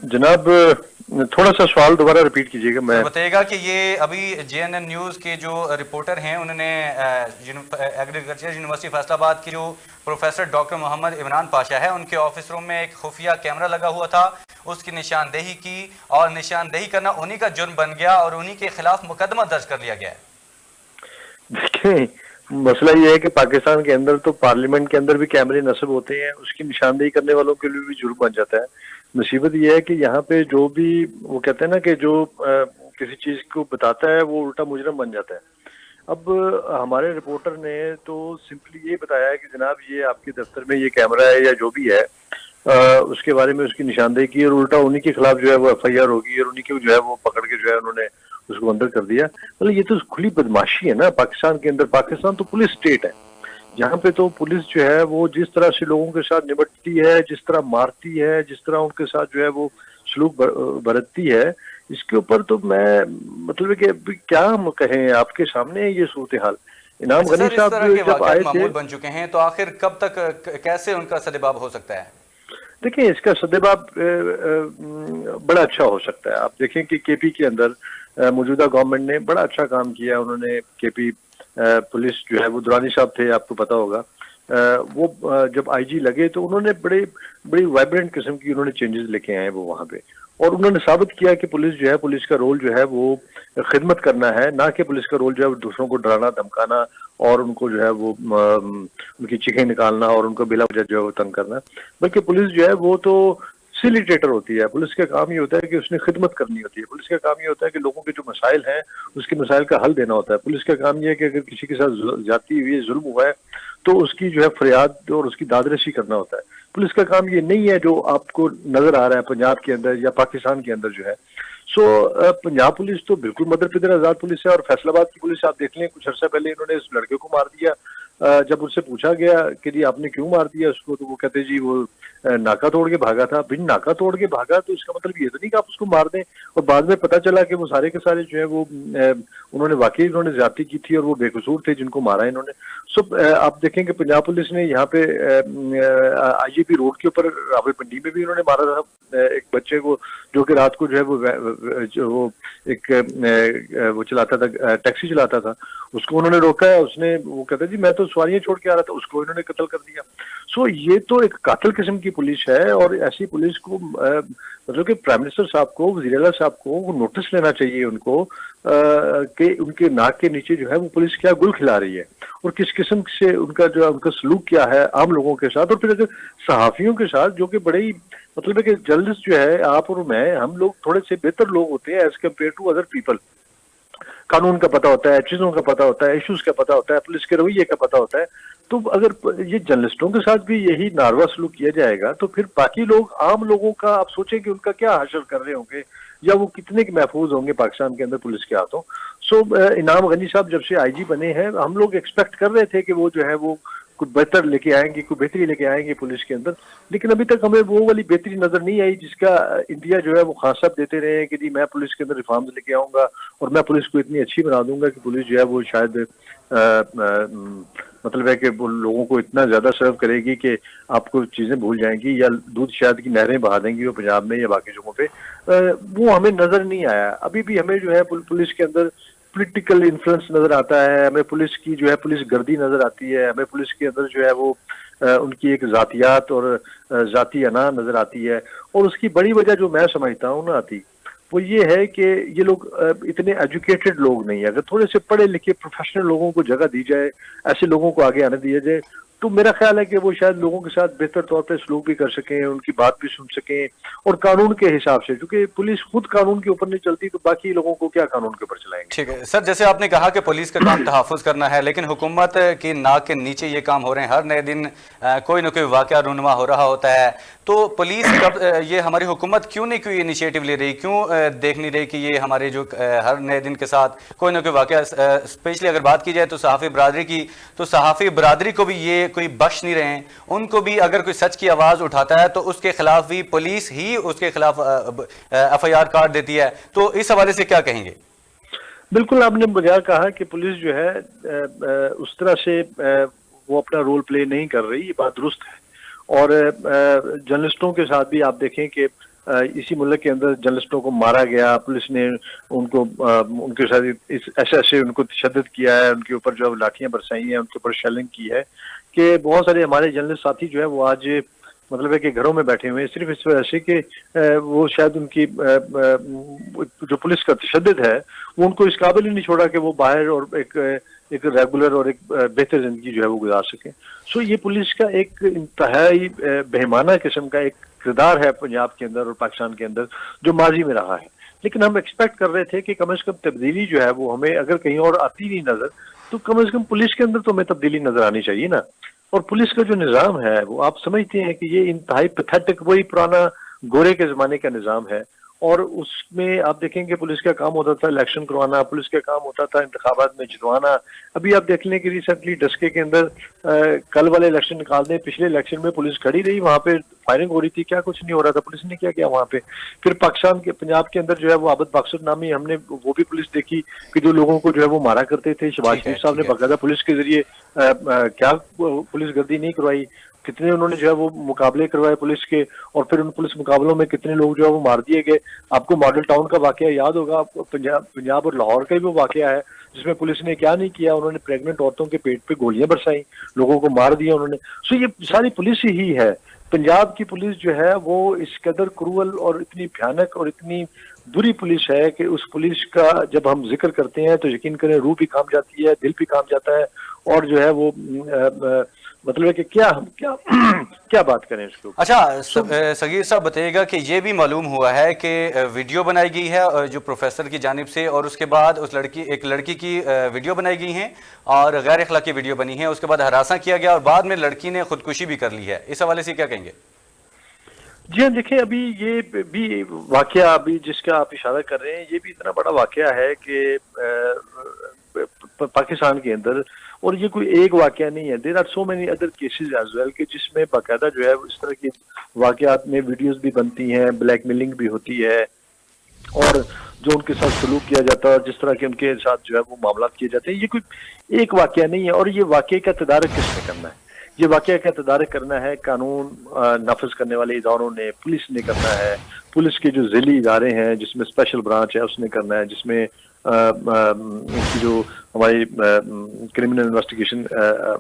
F: जनाब थोड़ा सा सवाल दोबारा रिपीट कीजिएगा। मैं
B: बताइएगा कि ये अभी JNN न्यूज़ के जो रिपोर्टर हैं उन्होंने एग्रीकल्चर यूनिवर्सिटी फैसलाबाद के जो प्रोफेसर डॉक्टर मोहम्मद इमरान पाशा है उनके ऑफिस रूम में एक खुफिया कैमरा लगा हुआ था, उसकी निशानदेही की और निशानदेही करना उन्हीं का जुर्म बन गया और उन्हीं के खिलाफ मुकदमा दर्ज कर लिया गया है।
F: देखिए मसला ये है कि पाकिस्तान के अंदर तो पार्लियामेंट के अंदर भी कैमरे नस्ब होते हैं, उसकी निशानदेही करने वालों के लिए भी जुर्म बन जाता है। मुसीबत ये है कि यहाँ पे जो भी वो कहते हैं ना कि जो किसी चीज को बताता है वो उल्टा मुजरम बन जाता है। अब हमारे रिपोर्टर ने तो सिंपली ये बताया है कि जनाब ये आपके दफ्तर में ये कैमरा है या जो भी है उसके बारे में उसकी निशानदेही की और उल्टा उन्हीं के खिलाफ जो है वो FIR होगी और उन्हीं के जो है वो पकड़ के जो है उन्होंने उसको अंदर कर दिया। मतलब ये तो खुली बदमाशी है ना पाकिस्तान के अंदर। पाकिस्तान तो पुलिस स्टेट है, यहाँ पे तो पुलिस जो है वो जिस तरह से लोगों के साथ निपटती है, जिस तरह मारती है, जिस तरह उनके साथ जो है वो सलूक बरतती है, इसके ऊपर तो मैं मतलब है कि अभी क्या हम कहें, आपके सामने है ये सूरत हाल। इनाम
B: अच्छा
F: गनी
B: सर, इस
F: साहब
B: तरह के
F: जब आए
B: वाक़यात
F: थे,
B: मामूल बन चुके हैं, तो आखिर कब तक कैसे उनका सद्देबाब हो सकता है?
F: देखिए इसका सद्देबाब बड़ा अच्छा हो सकता है। आप देखें कि केपी के अंदर मौजूदा गवर्नमेंट ने बड़ा अच्छा काम किया। उन्होंने केपी पुलिस जो है वो दुरानी साहब थे, आपको पता होगा, वो जब आईजी लगे तो उन्होंने बड़ी वाइब्रेंट किस्म की उन्होंने चेंजेस लेके आए वो वहाँ पे, और उन्होंने साबित किया कि पुलिस जो है, पुलिस का रोल जो है वो खिदमत करना है, ना कि पुलिस का रोल जो है वो दूसरों को डराना धमकाना और उनको जो है वो उनकी चीखें निकालना और उनको बिला वजह जो है वो तंग करना। बल्कि पुलिस जो है वो तो फैसिलिटेटर होती है। पुलिस का काम ये होता है कि उसने खिदमत करनी होती है। पुलिस का काम ये होता है कि लोगों के जो मसाइल हैं उसके मसाइल का हल देना होता है। पुलिस का काम ये है कि अगर किसी के साथ ज्यादती हुई है, जुल्म हुआ है, तो उसकी जो है फरियाद और उसकी दादरसी करना होता है। पुलिस का काम ये नहीं है जो आपको नजर आ रहा है पंजाब के अंदर या पाकिस्तान के अंदर जो है। पंजाब पुलिस तो बिल्कुल मदर पिदर आजाद पुलिस है। और फैसलाबाद की पुलिस आप देख लें, कुछ अर्सा पहले इन्होंने इस लड़के को मार दिया। जब उससे पूछा गया कि जी आपने क्यों मार दिया उसको, तो वो कहते जी वो नाका तोड़ के भागा था। बिन नाका तोड़ के भागा तो इसका मतलब ये तो नहीं कि आप उसको मार दें। और बाद में पता चला कि वो सारे के सारे जो है वो उन्होंने वाकई उन्होंने ज्यादती की थी और वो बेकसूर थे जिनको मारा इन्होंने। आप देखें कि पंजाब पुलिस ने यहाँ पे आईजीपी रोड के ऊपर रावलपिंडी में भी उन्होंने मारा था एक बच्चे को, जो कि रात को जो है वो एक वो चलाता था, टैक्सी चलाता था। उसको उन्होंने रोका है, उसने वो कहता जी मैं तो सवारियां छोड़ के आ रहा था, उसको इन्होंने कत्ल कर दिया। ये तो एक कातिल किस्म की पुलिस है। और ऐसी पुलिस को मतलब कि प्राइम मिनिस्टर साहब को, वज़ीर आला साहब को वो नोटिस लेना चाहिए उनको कि उनके नाक के नीचे जो है वो पुलिस क्या गुल खिला रही है और किस किस्म से उनका जो है उनका सलूक क्या है आम लोगों के साथ। और फिर अगर सहाफियों के साथ, जो कि बड़े ही मतलब है कि जर्नलिस्ट जो है आप और मैं, हम लोग थोड़े से बेहतर लोग होते हैं as compare to other people. कानून का पता होता है, चीजों का पता होता है, इश्यूज का पता होता है, पुलिस के रवैये का पता होता है। तो अगर ये जर्नलिस्टों के साथ भी यही नारवा सलूक किया जाएगा तो फिर बाकी लोग, आम लोगों का आप सोचें कि उनका क्या हासिल कर रहे होंगे या वो कितने के महफूज होंगे पाकिस्तान के अंदर पुलिस के हाथों। इनाम गनी साहब जब से आईजी बने हैं, हम लोग एक्सपेक्ट कर रहे थे कि वो जो है वो कुछ बेहतर लेके आएंगे, कुछ बेहतरी लेके आएंगे पुलिस के अंदर। लेकिन अभी तक हमें वो वाली बेहतरी नजर नहीं आई जिसका इंडिया जो है वो खान साहब देते रहे हैं कि जी मैं पुलिस के अंदर रिफॉर्म्स लेके आऊंगा और मैं पुलिस को इतनी अच्छी बना दूंगा कि पुलिस जो है वो शायद मतलब है कि वो लोगों को इतना ज्यादा सर्व करेगी कि आपको चीजें भूल जाएंगी या दूध शहद की नहरें बहा देंगी वो पंजाब में या बाकी जगहों पे। वो हमें नजर नहीं आया। अभी भी हमें जो है पुलिस के अंदर पॉलिटिकल इन्फ्लुएंस नजर आता है, हमें पुलिस की जो है पुलिस गर्दी नजर आती है, हमें पुलिस के अंदर जो है वो उनकी एक जातियात और जाती अना नजर आती है। और उसकी बड़ी वजह जो मैं समझता हूँ ना आती, वो ये है कि ये लोग इतने एजुकेटेड लोग नहीं है। अगर थोड़े से पढ़े लिखे प्रोफेशनल लोगों को जगह दी जाए, ऐसे लोगों को आगे आने दिया जाए, तो मेरा ख्याल है कि वो शायद लोगों के साथ बेहतर तौर पे सलूक भी कर सकें, उनकी बात भी सुन सकें और कानून के हिसाब से, क्योंकि पुलिस खुद कानून के ऊपर नहीं चलती तो बाकी लोगों को क्या कानून के ऊपर चलाएंगे।
B: ठीक है सर, जैसे आपने कहा कि पुलिस का काम तहफ़्फ़ुज़ करना है, लेकिन हुकूमत की नाक के नीचे ये काम हो रहे हैं। हर नए दिन कोई ना कोई वाक़या रूनुमा हो रहा होता है। तो पुलिस कब ये हमारी हुकूमत क्यों नहीं कोई इनिशिएटिव ले रही, क्यों देख नहीं रही कि ये हमारे जो हर नए दिन के साथ कोई ना कोई वाक़या, स्पेशली अगर बात की जाए तो सहाफ़ी बरादरी की, तो सहाफ़ी बरादरी को भी ये कोई बख्श नहीं रहे हैं। उनको भी अगर कोई सच की आवाज़ उठाता है तो उसके खिलाफ भी पुलिस ही उसके खिलाफ FIR काट देती है। तो इस हवाले से क्या कहेंगे?
F: बिल्कुल आपने बजा कहा कि पुलिस जो है उस तरह से वो अपना रोल प्ले नहीं कर रही, ये बात दुरुस्त है। और जर्नलिस्टों के साथ भी आप देखें कि इसी मुल्क के अंदर जर्नलिस्टों को मारा गया, पुलिस ने उनको उनके साथ ऐसे उनको तशद्दुद किया है, उनके ऊपर जो है लाठियां बरसाई हैं, उनके ऊपर शेलिंग की है कि बहुत सारे हमारे जर्नलिस्ट साथी जो है वो आज मतलब है कि घरों में बैठे हुए हैं सिर्फ इस वजह से कि वो शायद उनकी जो पुलिस का तशद्दुद है वो उनको इस काबिल ही नहीं छोड़ा कि वो बाहर और एक रेगुलर और एक बेहतर जिंदगी जो है वो गुजार सके। ये पुलिस का एक इंतहाई बेईमाना किस्म का एक किरदार है पंजाब के अंदर और पाकिस्तान के अंदर जो माजी में रहा है। लेकिन हम एक्सपेक्ट कर रहे थे कि कम से कम तब्दीली जो है वो हमें अगर कहीं और आती नहीं नजर तो कम से कम पुलिस के अंदर तो हमें तब्दीली नजर आनी चाहिए ना। और पुलिस का जो निज़ाम है वो आप समझते हैं कि ये इंतहाई पैथेटिक, वही पुराना गोरे के ज़माने का निज़ाम है। اور اس میں آپ دیکھیں کہ پولیس کا کام ہوتا تھا الیکشن کروانا، پولیس کا کام ہوتا تھا انتخابات میں جتوانا. ابھی آپ دیکھ لیں کہ ریسنٹلی ڈسکے کے اندر کل والے الیکشن نکال دیں، پچھلے الیکشن میں پولیس کھڑی رہی، وہاں پہ فائرنگ ہو رہی تھی، کیا کچھ نہیں ہو رہا تھا، پولیس نے کیا کیا وہاں پہ. پھر پاکستان کے پنجاب کے اندر جو ہے وہ عابد باکسر نامی ہم نے وہ بھی پولیس دیکھی کہ جو لوگوں کو جو ہے وہ مارا کرتے تھے. شہباز شریف صاحب نے باقاعدہ پولیس کے ذریعے کیا پولیس گردی نہیں کروائی، کتنے انہوں نے جو ہے وہ مقابلے کروائے پولیس کے، اور پھر ان پولیس مقابلوں میں کتنے لوگ جو ہے وہ مار دیے گئے. آپ کو ماڈل ٹاؤن کا واقعہ یاد ہوگا، آپ کو پنجاب اور لاہور کا بھی وہ واقعہ ہے جس میں پولیس نے کیا نہیں کیا، انہوں نے پریگننٹ عورتوں کے پیٹ پہ گولیاں برسائیں، لوگوں کو مار دیا انہوں نے. سو یہ ساری پولیس ہی ہے. پنجاب کی پولیس جو ہے وہ اس قدر کرول اور اتنی بھیانک اور اتنی بری پولیس ہے کہ اس پولیس کا جب ہم ذکر کرتے ہیں تو یقین کریں روح بھی کام جاتی ہے، دل بھی کام جاتا ہے، اور جو ہے وہ مطلب ہے کہ کیا بات کریں اس کو.
B: اچھا صغیر صاحب بتائیے گا کہ یہ بھی معلوم ہوا ہے کہ ویڈیو بنائی گئی ہے جو پروفیسر کی جانب سے، اور اس کے بعد ایک لڑکی کی ویڈیو بنائی گئی ہیں اور غیر اخلاقی ویڈیو بنی ہے، اس کے بعد ہراساں کیا گیا اور بعد میں لڑکی نے خودکشی بھی کر لی ہے. اس حوالے سے کیا کہیں گے؟
F: جی ہاں دیکھیں، ابھی یہ بھی واقعہ ابھی جس کا آپ اشارہ کر رہے ہیں یہ بھی اتنا بڑا واقعہ ہے کہ پاکستان کے اندر، اور یہ کوئی ایک واقعہ نہیں ہے. There are so many other cases as well کہ جس میں باقاعدہ جو ہے اس طرح کی واقعات میں ویڈیوز بھی بنتی ہیں، بلیک میلنگ بھی ہوتی ہے، اور جو ان کے ساتھ سلوک کیا جاتا ہے اور جس طرح کے ان کے ساتھ جو ہے وہ معاملات کیے جاتے ہیں. یہ کوئی ایک واقعہ نہیں ہے، اور یہ واقعے کا تدارک کس نے کرنا ہے؟ یہ واقعہ کا تدارک کرنا ہے قانون نافذ کرنے والے اداروں نے، پولیس نے کرنا ہے. پولیس کے جو ذیلی ادارے ہیں جس میں اسپیشل برانچ ہے اس نے کرنا ہے، جس میں جو ہماری کرمنل انویسٹیگیشن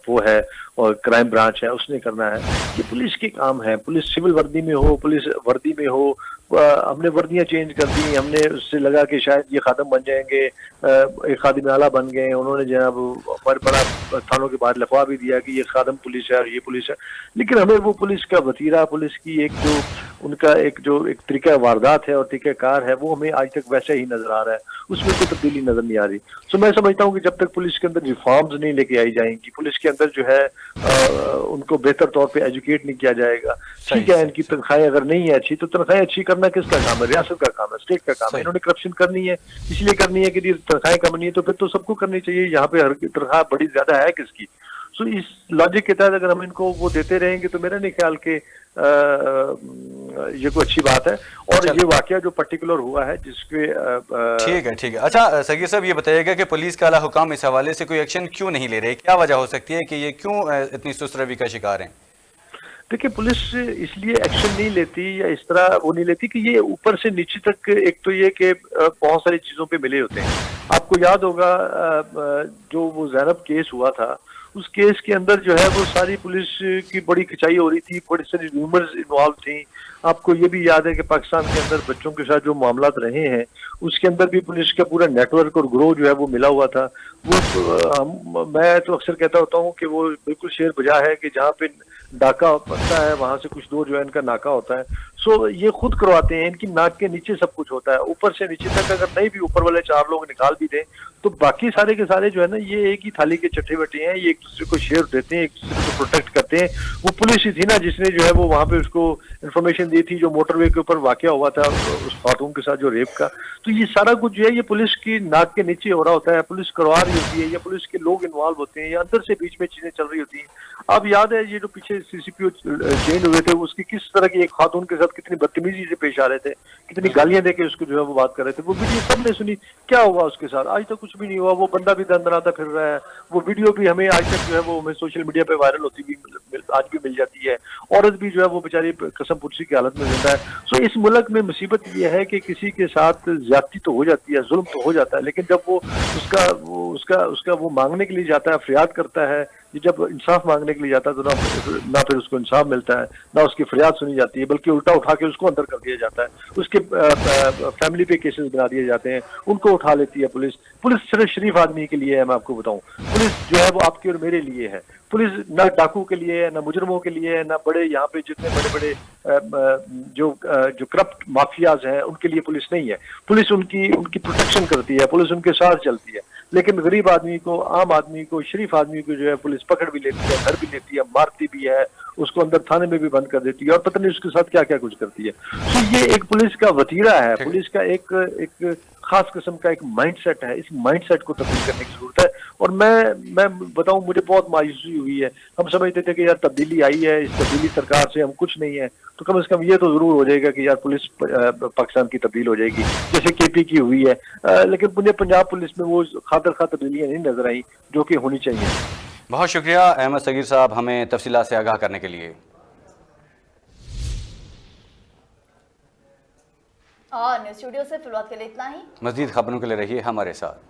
F: وہ ہے اور کرائم برانچ ہے اس نے کرنا ہے. یہ پولیس کے کام ہے. پولیس سول وردی میں ہو، پولیس وردی میں ہو. ہم نے وردیاں چینج کر دی، ہم نے اس سے لگا کہ شاید یہ خادم بن جائیں گے، ایک خادم اعلیٰ بن گئے. انہوں نے جناب ہمارے بڑا تھانوں کے باہر لکھوا بھی دیا کہ یہ خادم پولیس ہے اور یہ پولیس ہے. لیکن ہمیں وہ پولیس کا وتیرہ، پولیس کی ایک جو ان کا ایک طریقہ واردات ہے اور طریقہ کار ہے وہ ہمیں آج تک ویسا ہی نظر آ رہا ہے، اس میں کوئی تبدیلی نظر نہیں آ رہی. سو میں سمجھتا ہوں کہ جب تک پولیس کے اندر ریفارمز نہیں لے کے آئی جائیں گی، پولیس کے اندر جو ہے ان کو بہتر طور پہ ایجوکیٹ نہیں کیا جائے گا. ٹھیک ہے، ان کی تنخواہیں اگر نہیں ہے اچھی تو تنخواہیں اچھی کرنا کس کا کام ہے؟ ریاست کا کام ہے، اسٹیٹ کا کام ہے. انہوں نے کرپشن کرنی ہے، اس لیے کرنی ہے کہ تنخواہیں کم نہیں ہے، تو پھر تو سب کو کرنی چاہیے. یہاں پہ ہر تنخواہ بڑی زیادہ ہے کس کی؟ سو اس لاجک کے تحت اگر ہم ان کو وہ دیتے رہیں گے تو میرا نہیں خیال کہ یہ کوئی اچھی بات ہے. اور یہ واقعہ جو پرٹیکولر ہوا ہے جس کے
B: ٹھیک ہے. اچھا صغیر صاحب یہ بتائیے گا کہ پولیس کا اعلیٰ حکام اس حوالے سے کوئی ایکشن کیوں نہیں لے رہے؟ کیا وجہ ہو سکتی ہے کہ یہ کیوں اتنی سست روی کا شکار ہیں؟
F: دیکھیں، پولیس اس لیے ایکشن نہیں لیتی یا اس طرح وہ نہیں لیتی کہ یہ اوپر سے نیچے تک، ایک تو یہ کہ بہت ساری چیزوں پہ ملے ہوتے ہیں. آپ کو یاد ہوگا جو وہ زینب کیس ہوا تھا، اس کیس کے اندر جو ہے وہ ساری پولیس کی بڑی کھچائی ہو رہی تھی، بڑی ساری ریومرز انوالو تھیں. آپ کو یہ بھی یاد ہے کہ پاکستان کے اندر بچوں کے ساتھ جو معاملات رہے ہیں اس کے اندر بھی پولیس کا پورا نیٹ ورک اور گروہ جو ہے وہ ملا ہوا تھا. وہ میں تو اکثر کہتا ہوتا ہوں کہ وہ بالکل شعر بجا ہے کہ جہاں پہ ڈاکہ پڑتا ہے وہاں سے کچھ دور جو ہے ان کا ناکہ ہوتا ہے. سو یہ خود کرواتے ہیں، ان کی ناک کے نیچے سب کچھ ہوتا ہے. اوپر سے نیچے تک اگر نہیں بھی اوپر والے 4 لوگ نکال بھی دیں تو باقی سارے کے سارے جو ہے نا یہ ایک ہی تھالی کے چٹے بٹے ہیں. یہ ایک دوسرے کو شیئر دیتے ہیں، ایک دوسرے کو پروٹیکٹ کرتے ہیں. وہ پولیس ہی تھی نا جس نے جو ہے وہ وہاں پہ اس کو انفارمیشن دی تھی جو موٹر وے کے اوپر واقعہ ہوا تھا اس خاتون کے ساتھ جو ریپ کا. تو یہ سارا کچھ جو ہے یہ پولیس کی ناک کے نیچے ہو رہا ہوتا ہے. پولیس کروا رہی ہوتی ہے یا پولیس کے لوگ انوالو ہوتے ہیں یا اندر سے بیچ میں چیزیں چل رہی ہوتی ہیں. آپ یاد ہے یہ جو پیچھے CCPO چینج ہوئے تھے اس کی کس طرح کی ایک خاتون کے ساتھ کتنی بدتمیزی سے پیش آ رہے تھے، کتنی گالیاں دے کے اس کو جو ہے وہ بات کر رہے تھے. وہ ویڈیو سب نے سنی. کیا ہوا اس کے ساتھ؟ آج تک کچھ بھی نہیں ہوا. وہ بندہ بھی دندناتا پھر رہا ہے. وہ ویڈیو بھی ہمیں آج تک جو ہے وہ ہمیں سوشل میڈیا پہ وائرل ہوتی بھی آج بھی مل جاتی ہے. عورت بھی جو ہے وہ بیچاری قسم پرسی کی حالت میں زندہ ہے. سو اس ملک میں مصیبت یہ ہے کہ کسی کے ساتھ زیادتی تو ہو جاتی ہے، ظلم تو ہو جاتا ہے، لیکن جب وہ اس کا وہ مانگنے کے لیے جاتا ہے، فریاد کرتا ہے، جب انصاف مانگنے کے لیے جاتا ہے تو نہ پھر اس کو انصاف ملتا ہے، نہ اس کی فریاد سنی جاتی ہے، بلکہ الٹا اٹھا کے اس کو اندر کر دیا جاتا ہے. اس کے فیملی پہ کیسز بنا دیے جاتے ہیں، ان کو اٹھا لیتی ہے پولیس. پولیس صرف شریف آدمی کے لیے ہے. میں آپ کو بتاؤں پولیس جو ہے وہ آپ کے اور میرے لیے ہے. پولیس نہ ڈاکو کے لیے ہے، نہ مجرموں کے لیے ہے، نہ بڑے یہاں پہ جتنے بڑے بڑے جو کرپٹ مافیاز ہیں ان کے لیے پولیس نہیں ہے. پولیس ان کی پروٹیکشن کرتی ہے، پولیس ان کے ساتھ چلتی ہے. लेकिन गरीब आदमी को, आम आदमी को, शरीफ आदमी को जो है पुलिस पकड़ भी लेती है, घर भी लेती है, मारती भी है, उसको अंदर थाने में भी बंद कर देती है और पता नहीं उसके साथ क्या क्या कुछ करती है। तो ये एक पुलिस का वतीरा है, पुलिस का एक खास किस्म का एक माइंडसेट है। इस माइंडसेट को तब्दील करने की जरूरत है। और मैं बताऊं, मुझे बहुत मायूसी हुई है। हम समझते थे कि यार तब्दीली आई है, इस तब्दीली सरकार से हम कुछ नहीं है, तो कम से कम ये तो जरूर हो जाएगा कि यार पुलिस पाकिस्तान की तब्दील हो जाएगी जैसे केपी की हुई है। लेकिन मुझे पंजाब पुलिस में वो खातर खा तब्दीलियां नहीं नजर आई जो कि होनी चाहिए।
B: बहुत शुक्रिया अहमद सगीर साहब हमें तफसीलात से आगाह करने के लिए।
A: और न्यूज़ स्टूडियो से फिलहाल के लिए इतना ही।
B: मज़ीद खबरों के लिए रहिए हमारे साथ।